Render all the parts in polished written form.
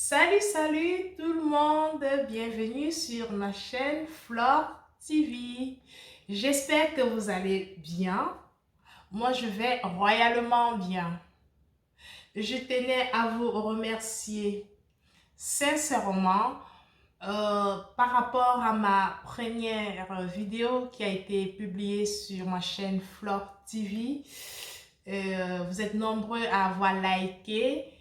Salut tout le monde, bienvenue sur ma chaîne Flore TV. J'espère que vous allez bien. Moi, je vais royalement bien. Je tenais à vous remercier sincèrement par rapport à ma première vidéo qui a été publiée sur ma chaîne Flore TV. Vous êtes nombreux à avoir liké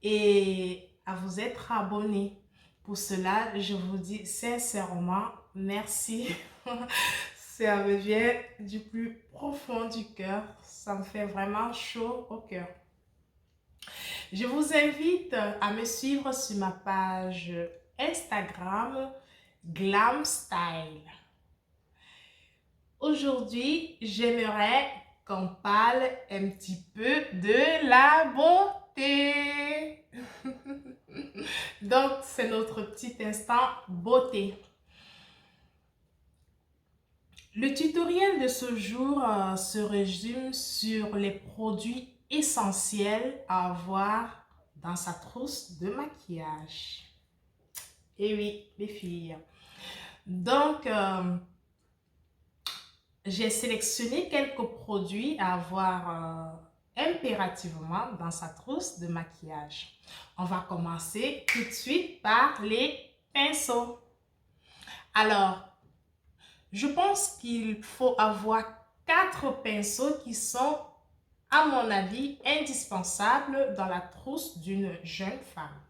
et à vous être abonnés. Pour cela, je vous dis sincèrement merci. Ça me vient du plus profond du cœur. Ça me fait vraiment chaud au cœur. Je vous invite à me suivre sur ma page Instagram Glam Style. Aujourd'hui, j'aimerais qu'on parle un petit peu de la beauté. Donc, c'est notre petit instant beauté. Le tutoriel de ce jour se résume sur les produits essentiels à avoir dans sa trousse de maquillage. Et oui, les filles. Donc, j'ai sélectionné quelques produits à avoir impérativement dans sa trousse de maquillage. On va commencer tout de suite par les pinceaux. Alors, je pense qu'il faut avoir 4 pinceaux qui sont, à mon avis, indispensables dans la trousse d'une jeune femme.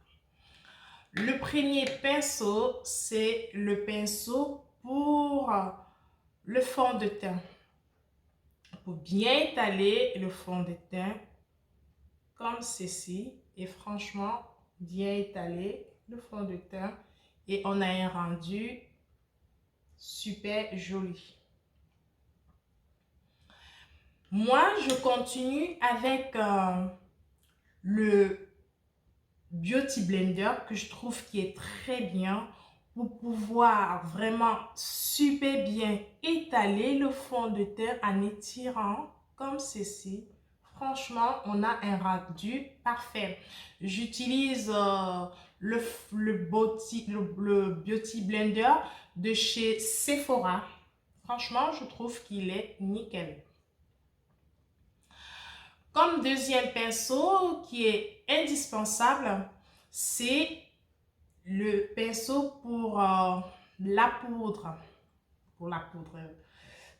Le premier pinceau, c'est le pinceau pour le fond de teint. Pour bien étaler le fond de teint comme ceci. Et franchement, bien étaler le fond de teint. Et on a un rendu super joli. Moi, je continue avec le Beauty Blender que je trouve qui est très bien pour pouvoir vraiment super bien étaler le fond de teint en étirant comme ceci. Franchement, on a un rendu parfait. J'utilise le Beauty Blender de chez Sephora. Franchement, je trouve qu'il est nickel. Comme deuxième pinceau qui est indispensable, c'est le pinceau pour la poudre.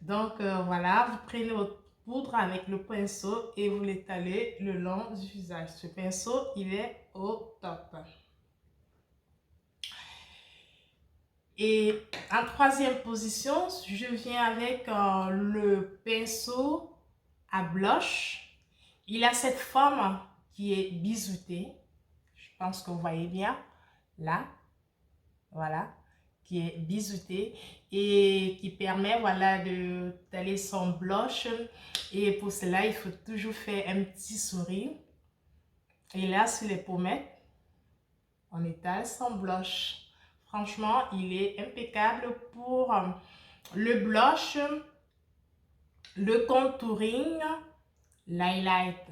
Donc voilà, vous prenez votre poudre avec le pinceau et vous l'étalez le long du visage. Ce pinceau, il est au top. Et en troisième position, je viens avec le pinceau à blush. Il a cette forme qui est biseautée. Je pense que vous voyez bien. Là, voilà, qui est biseauté et qui permet, voilà, de tailler son blush. Et pour cela, il faut toujours faire un petit sourire. Et là, sur les pommettes, on étale son blush. Franchement, il est impeccable pour le blush, le contouring, l'highlight.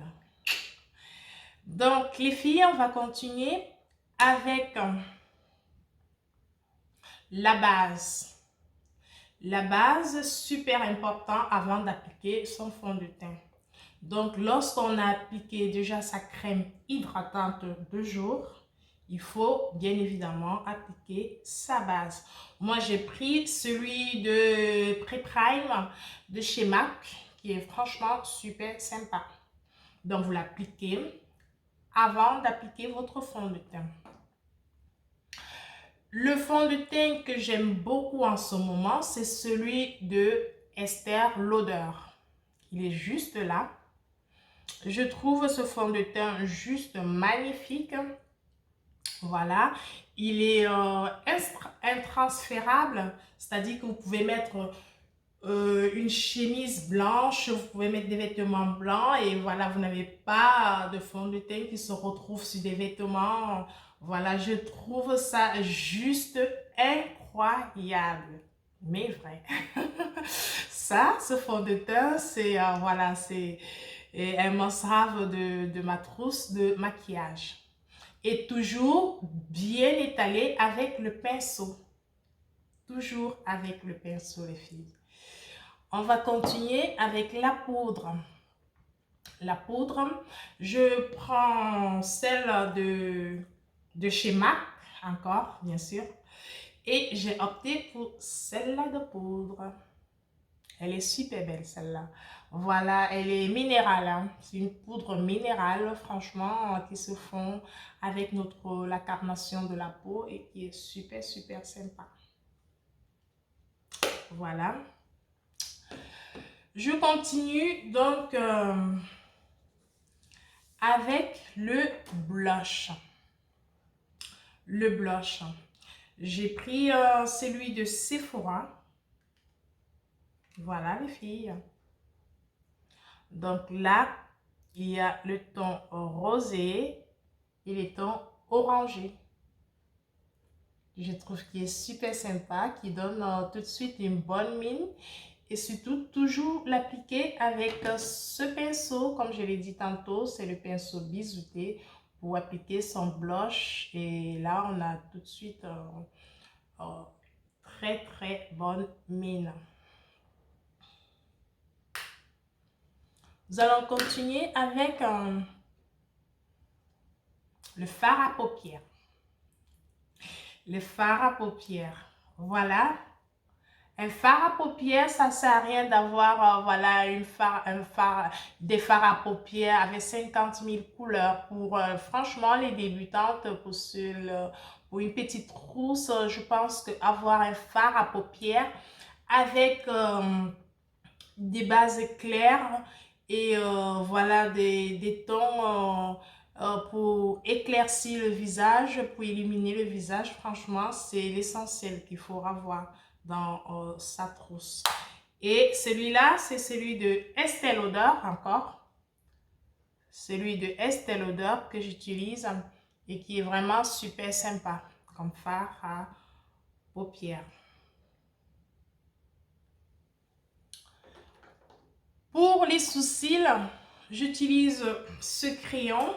Donc, les filles, on va continuer avec la base. La base, super important avant d'appliquer son fond de teint. Donc, lorsqu'on a appliqué déjà sa crème hydratante de jour, il faut bien évidemment appliquer sa base. Moi, j'ai pris celui de Pré-Prime de chez MAC, qui est franchement super sympa. Donc, vous l'appliquez avant d'appliquer votre fond de teint. Le fond de teint que j'aime beaucoup en ce moment, c'est celui de Estée Lauder. Il est juste là. Je trouve ce fond de teint juste magnifique. Voilà. Il est intransférable, c'est-à-dire que vous pouvez mettre une chemise blanche, vous pouvez mettre des vêtements blancs et voilà, vous n'avez pas de fond de teint qui se retrouve sur des vêtements. Voilà, je trouve ça juste incroyable, mais vrai. Ça, ce fond de teint, c'est voilà, c'est un must-have de ma trousse de maquillage. Et toujours bien étalé avec le pinceau. Toujours avec le pinceau, les filles. On va continuer avec la poudre. La poudre, je prends celle de chez MAC, encore, bien sûr. Et j'ai opté pour celle-là de poudre. Elle est super belle, celle-là. Voilà, elle est minérale, hein. C'est une poudre minérale, franchement, qui se fond avec la carnation de la peau et qui est super, super sympa. Voilà. Je continue donc avec le blush. Le blush. J'ai pris celui de Sephora. Voilà les filles. Donc là, il y a le ton rosé et le ton orangé. Je trouve qu'il est super sympa, qui donne tout de suite une bonne mine. Et surtout, toujours l'appliquer avec ce pinceau, comme je l'ai dit tantôt, c'est le pinceau biseauté pour appliquer son blush. Et là, on a tout de suite très très bonne mine. Nous allons continuer avec le fard à paupières. Le fard à paupières. Voilà. Un fard à paupières, ça ne sert à rien d'avoir voilà, des fards à paupières avec 50 000 couleurs. Pour franchement les débutantes, pour une petite trousse, je pense qu'avoir un fard à paupières avec des bases claires et voilà des tons pour éclaircir le visage, pour illuminer le visage, franchement, c'est l'essentiel qu'il faut avoir dans sa trousse. Et celui-là, c'est celui de Estée Lauder encore. Celui de Estée Lauder que j'utilise et qui est vraiment super sympa comme fard à paupières. Pour les sourcils, j'utilise ce crayon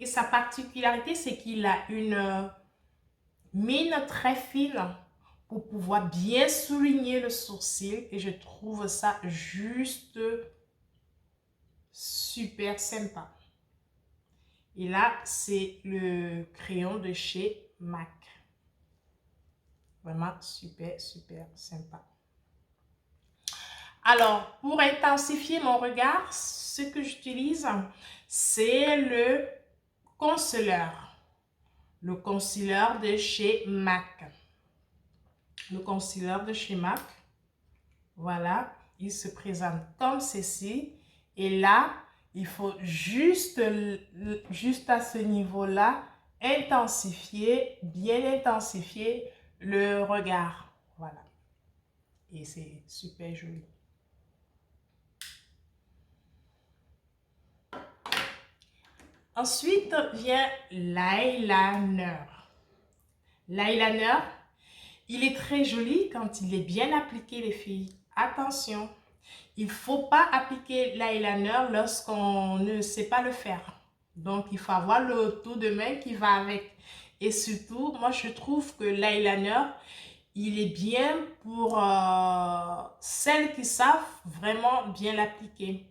et sa particularité, c'est qu'il a une mine très fine pour pouvoir bien souligner le sourcil et je trouve ça juste super sympa. Et là, c'est le crayon de chez MAC. Vraiment super, super sympa. Alors, pour intensifier mon regard, ce que j'utilise, c'est le concealer. Le concealer de chez MAC. Le concealer de chez MAC. Voilà, il se présente comme ceci. Et là, il faut juste à ce niveau-là, bien intensifier le regard. Voilà. Et c'est super joli. Ensuite vient l'eyeliner. L'eyeliner, il est très joli quand il est bien appliqué, les filles. Attention, il ne faut pas appliquer l'eyeliner lorsqu'on ne sait pas le faire. Donc, il faut avoir le tour de main qui va avec. Et surtout, moi, je trouve que l'eyeliner, il est bien pour celles qui savent vraiment bien l'appliquer.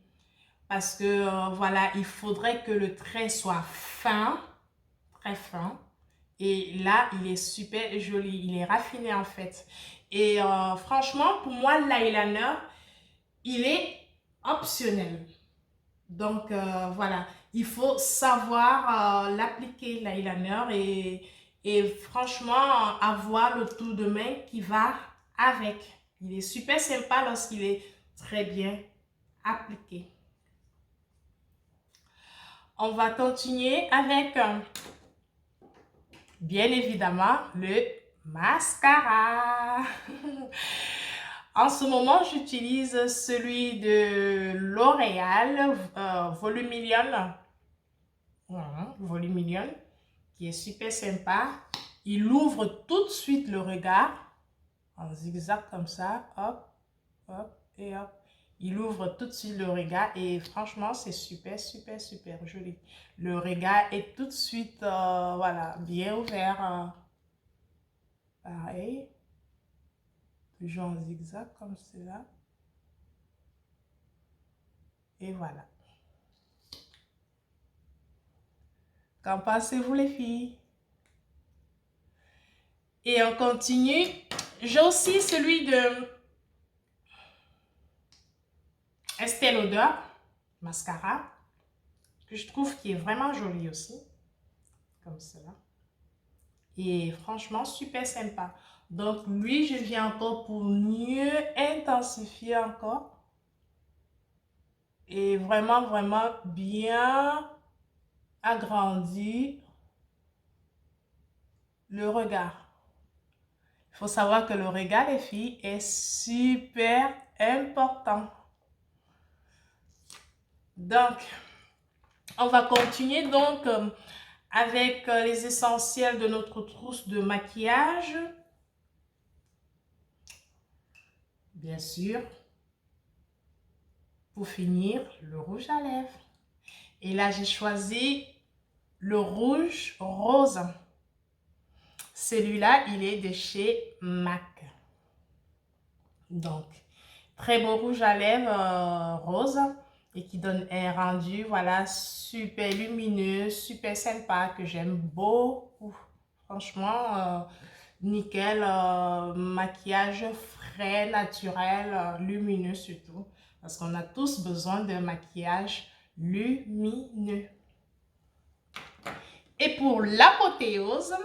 Parce que, voilà, il faudrait que le trait soit fin, très fin. Et là, il est super joli, il est raffiné en fait. Et franchement, pour moi, l'eyeliner, il est optionnel. Donc, voilà, il faut savoir l'appliquer, l'eyeliner, et franchement, avoir le tour de main qui va avec. Il est super sympa lorsqu'il est très bien appliqué. On va continuer avec, bien évidemment, le mascara. En ce moment, j'utilise celui de L'Oréal Volumillion. Volumillion, qui est super sympa. Il ouvre tout de suite le regard en zigzag comme ça. Hop, hop et hop. Il ouvre tout de suite le regard et franchement, c'est super, super, super joli. Le regard est tout de suite, voilà, bien ouvert. Pareil, toujours en zigzag comme cela. Et voilà. Qu'en pensez-vous les filles? Et on continue. J'ai aussi celui de Estée Lauder, mascara, que je trouve qui est vraiment joli aussi. Comme cela. Et franchement, super sympa. Donc, lui, je viens encore pour mieux intensifier encore. Et vraiment, vraiment bien agrandir le regard. Il faut savoir que le regard, les filles, est super important. Donc, on va continuer donc avec les essentiels de notre trousse de maquillage. Bien sûr, pour finir, le rouge à lèvres. Et là, j'ai choisi le rouge rose. Celui-là, il est de chez MAC. Donc, très beau rouge à lèvres rose et qui donne un rendu, voilà, super lumineux, super sympa, que j'aime beaucoup. Franchement, nickel, maquillage frais, naturel, lumineux surtout. Parce qu'on a tous besoin d'un maquillage lumineux. Et pour l'apothéose,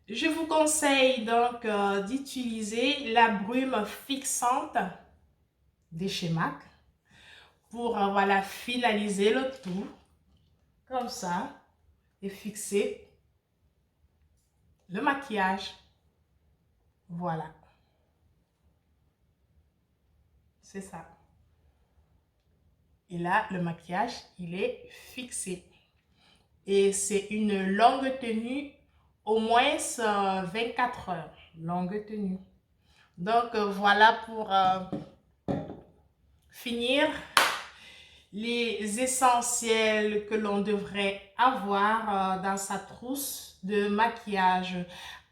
je vous conseille donc d'utiliser la brume fixante de chez MAC pour voilà, finaliser le tout comme ça et fixer le maquillage. Voilà. C'est ça. Et là, le maquillage, il est fixé. Et c'est une longue tenue, au moins 24 heures. Longue tenue. Donc, voilà pour finir les essentiels que l'on devrait avoir dans sa trousse de maquillage.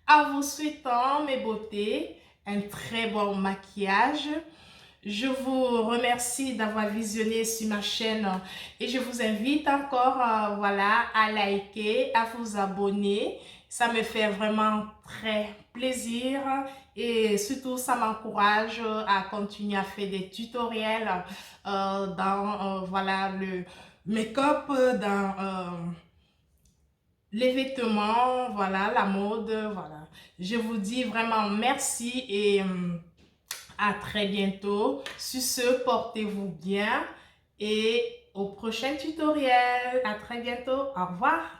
En vous souhaitant, mes beautés, un très bon maquillage. Je vous remercie d'avoir visionné sur ma chaîne et je vous invite encore voilà, à liker, à vous abonner. Ça me fait vraiment très plaisir et surtout ça m'encourage à continuer à faire des tutoriels dans voilà, le make-up, dans les vêtements, voilà, la mode, voilà. Je vous dis vraiment merci et à très bientôt. Sur ce, portez-vous bien et au prochain tutoriel. À très bientôt. Au revoir.